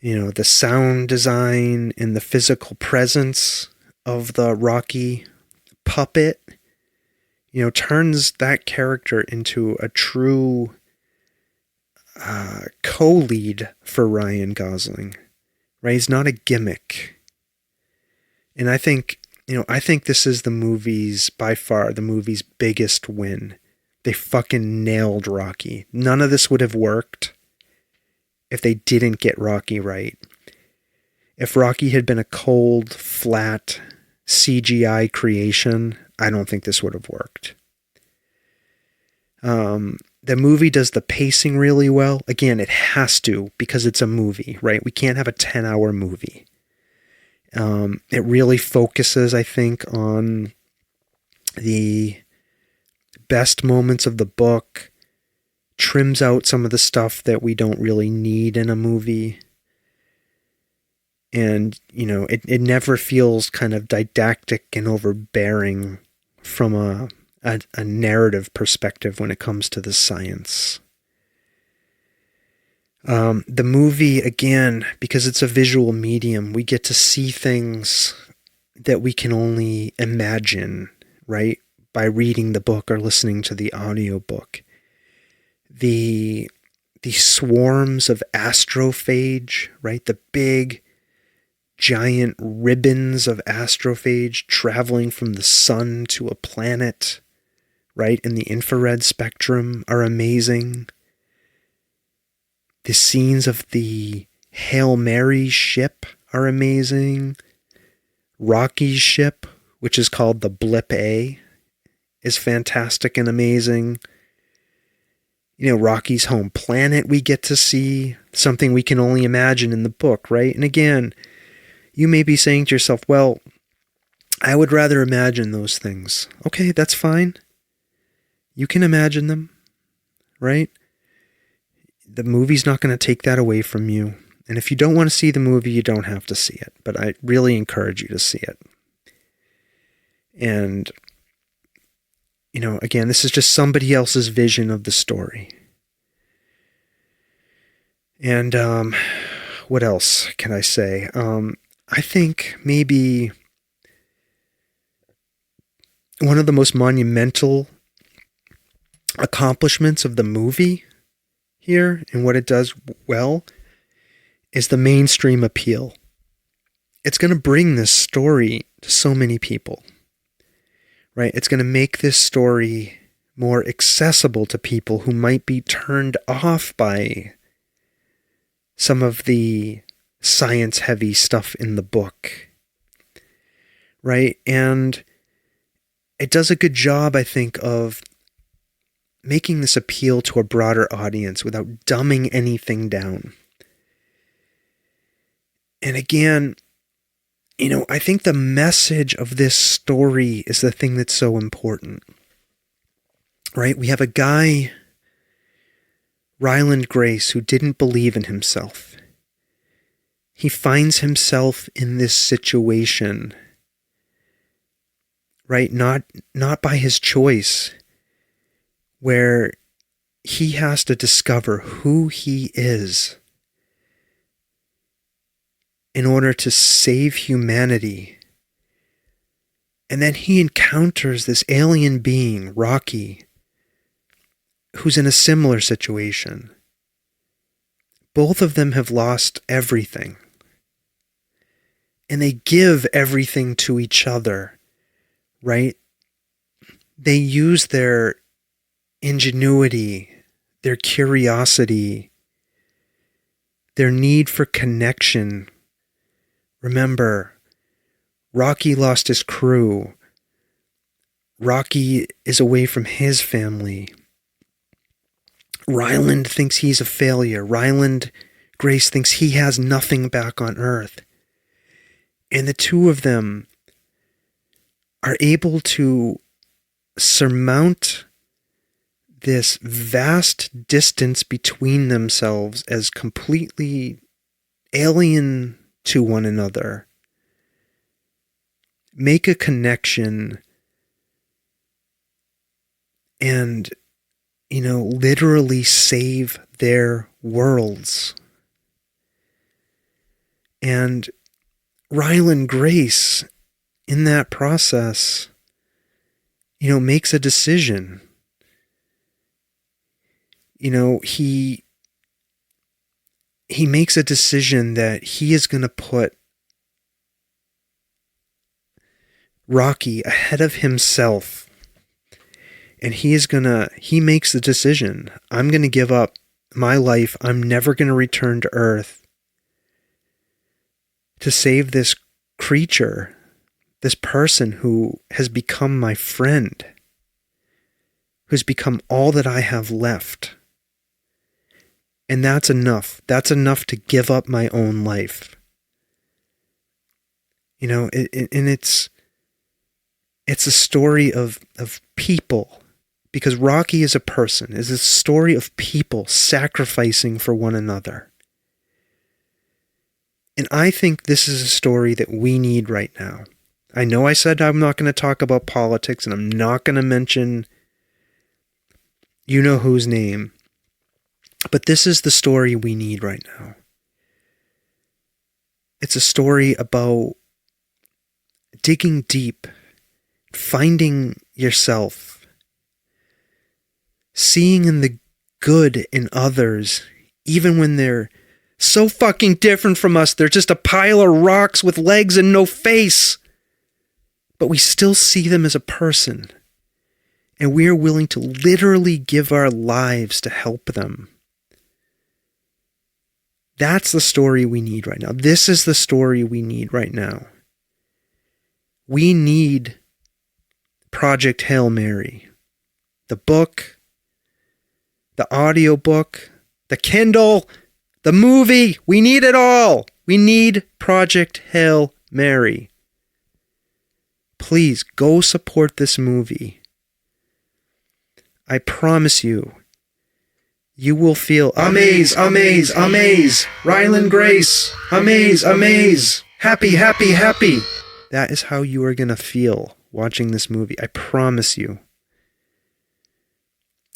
You know, the sound design and the physical presence of the Rocky puppet, you know, turns that character into a true co-lead for Ryan Gosling, right? He's not a gimmick. And I think this is by far the movie's biggest win. They fucking nailed Rocky. None of this would have worked if they didn't get Rocky right. If Rocky had been a cold, flat CGI creation, I don't think this would have worked. The movie does the pacing really well. Again, it has to, because it's a movie, right? We can't have a 10-hour movie. It really focuses, I think, on the best moments of the book, trims out some of the stuff that we don't really need in a movie. And, you know, it never feels kind of didactic and overbearing from a narrative perspective when it comes to the science. The movie, again, because it's a visual medium, we get to see things that we can only imagine, right? By reading the book or listening to the audiobook. The swarms of astrophage, right? The big, giant ribbons of astrophage traveling from the sun to a planet, right? In the infrared spectrum are amazing. The scenes of the Hail Mary ship are amazing. Rocky's ship, which is called the Blip A, is fantastic and amazing. Rocky's home planet we get to see, something we can only imagine in the book, right? And again, you may be saying to yourself, well, I would rather imagine those things. Okay, that's fine. You can imagine them, right? The movie's not going to take that away from you. And if you don't want to see the movie, you don't have to see it. But I really encourage you to see it. And, again, this is just somebody else's vision of the story. And what else can I say? I think maybe one of the most monumental accomplishments of the movie here, and what it does well, is the mainstream appeal. It's going to bring this story to so many people, right? It's going to make this story more accessible to people who might be turned off by some of the science-heavy stuff in the book, right? And it does a good job, I think, of making this appeal to a broader audience without dumbing anything down. And again, I think the message of this story is the thing that's so important, right? We have a guy, Ryland Grace, who didn't believe in himself. He finds himself in this situation, right? Not by his choice, where he has to discover who he is in order to save humanity. And then he encounters this alien being, Rocky, who's in a similar situation. Both of them have lost everything. And they give everything to each other, right? They use their ingenuity, their curiosity, their need for connection. Remember, Rocky lost his crew. Rocky is away from his family. Ryland thinks he's a failure. Ryland Grace thinks he has nothing back on Earth. And the two of them are able to surmount this vast distance between themselves as completely alien to one another, make a connection, and, literally save their worlds. And Ryland Grace, in that process, makes a decision. He makes a decision that he is going to put Rocky ahead of himself. And he makes the decision, I'm going to give up my life. I'm never going to return to Earth to save this creature, this person who has become my friend, who's become all that I have left. And that's enough. That's enough to give up my own life. And it's a story of people, because Rocky is a person. It's a story of people sacrificing for one another. And I think this is a story that we need right now. I know I said I'm not going to talk about politics, and I'm not going to mention you-know-whose name. But this is the story we need right now. It's a story about digging deep, finding yourself, seeing in the good in others, even when they're so fucking different from us. They're just a pile of rocks with legs and no face. But we still see them as a person. And we are willing to literally give our lives to help them. That's the story we need right now. This is the story we need right now. We need Project Hail Mary. The book, the audiobook, the Kindle, the movie. We need it all. We need Project Hail Mary. Please go support this movie. I promise you, you will feel amaze, amaze, amaze. Ryland Grace, amaze, amaze. Happy, happy, happy. That is how you are going to feel watching this movie. I promise you.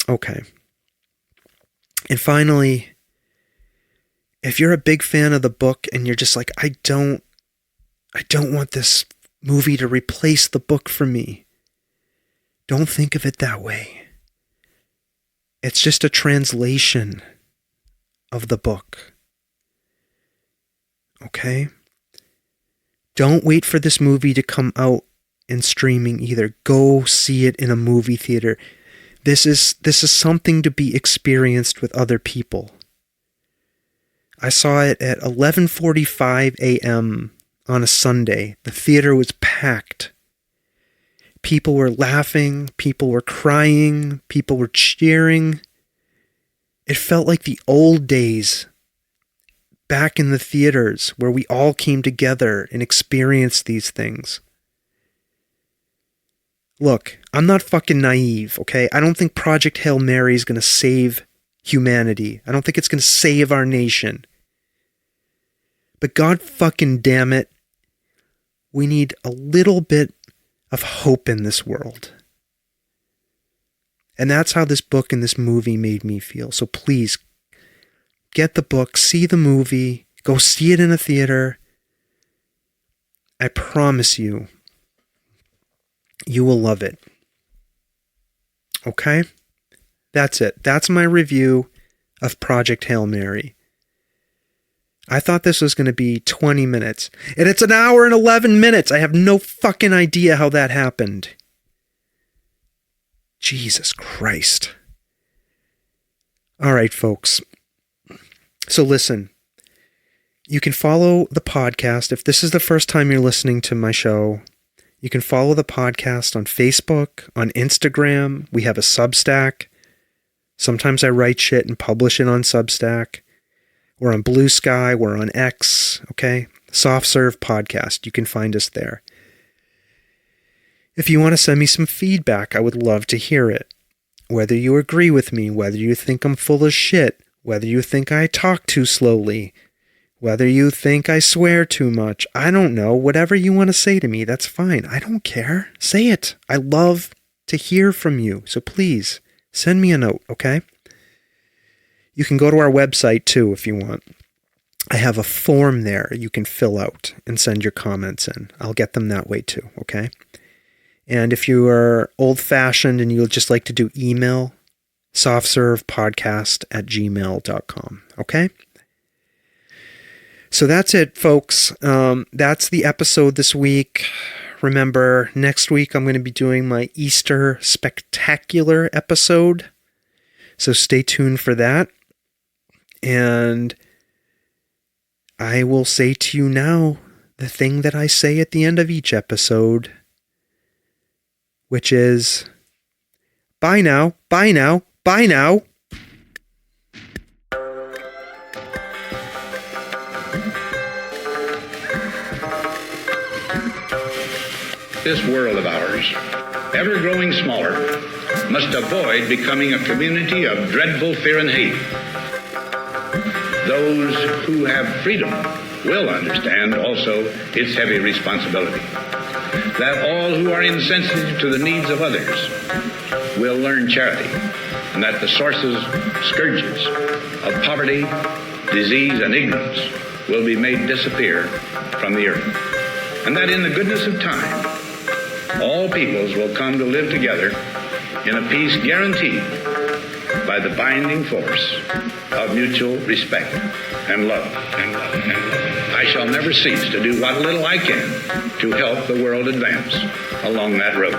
Okay. And finally, if you're a big fan of the book and you're just like, I don't want this movie to replace the book for me. Don't think of it that way. It's just a translation of the book. Okay? Don't wait for this movie to come out in streaming either. Go see it in a movie theater. This is something to be experienced with other people. I saw it at 11:45 a.m. on a Sunday. The theater was packed. People were laughing, people were crying, people were cheering. It felt like the old days back in the theaters where we all came together and experienced these things. Look, I'm not fucking naive, okay? I don't think Project Hail Mary is going to save humanity. I don't think it's going to save our nation. But God fucking damn it, we need a little bit of hope in this world. And that's how this book and this movie made me feel. So please, get the book, see the movie, go see it in a theater. I promise you, you will love it. Okay? That's it. That's my review of Project Hail Mary. I thought this was going to be 20 minutes. And it's an hour and 11 minutes. I have no fucking idea how that happened. Jesus Christ. All right, folks. So listen. You can follow the podcast. If this is the first time you're listening to my show, you can follow the podcast on Facebook, on Instagram. We have a Substack. Sometimes I write shit and publish it on Substack. We're on Blue Sky. We're on X. Okay? Soft Serve Podcast. You can find us there. If you want to send me some feedback, I would love to hear it. Whether you agree with me, whether you think I'm full of shit, whether you think I talk too slowly, whether you think I swear too much, I don't know. Whatever you want to say to me, that's fine. I don't care. Say it. I love to hear from you. So please, send me a note, okay? You can go to our website too if you want. I have a form there you can fill out and send your comments in. I'll get them that way too, okay? And if you are old-fashioned and you'd just like to do email, softservepodcast@gmail.com, okay? So that's it, folks. That's the episode this week. Remember, next week I'm going to be doing my Easter Spectacular episode. So stay tuned for that. And I will say to you now the thing that I say at the end of each episode, which is, bye now, bye now, bye now. This world of ours, ever growing smaller, must avoid becoming a community of dreadful fear and hate. Those who have freedom will understand also its heavy responsibility. That all who are insensitive to the needs of others will learn charity, and that the sources, scourges of poverty, disease, and ignorance will be made disappear from the earth. And that in the goodness of time, all peoples will come to live together in a peace guaranteed by the binding force of mutual respect and love. I shall never cease to do what little I can to help the world advance along that road.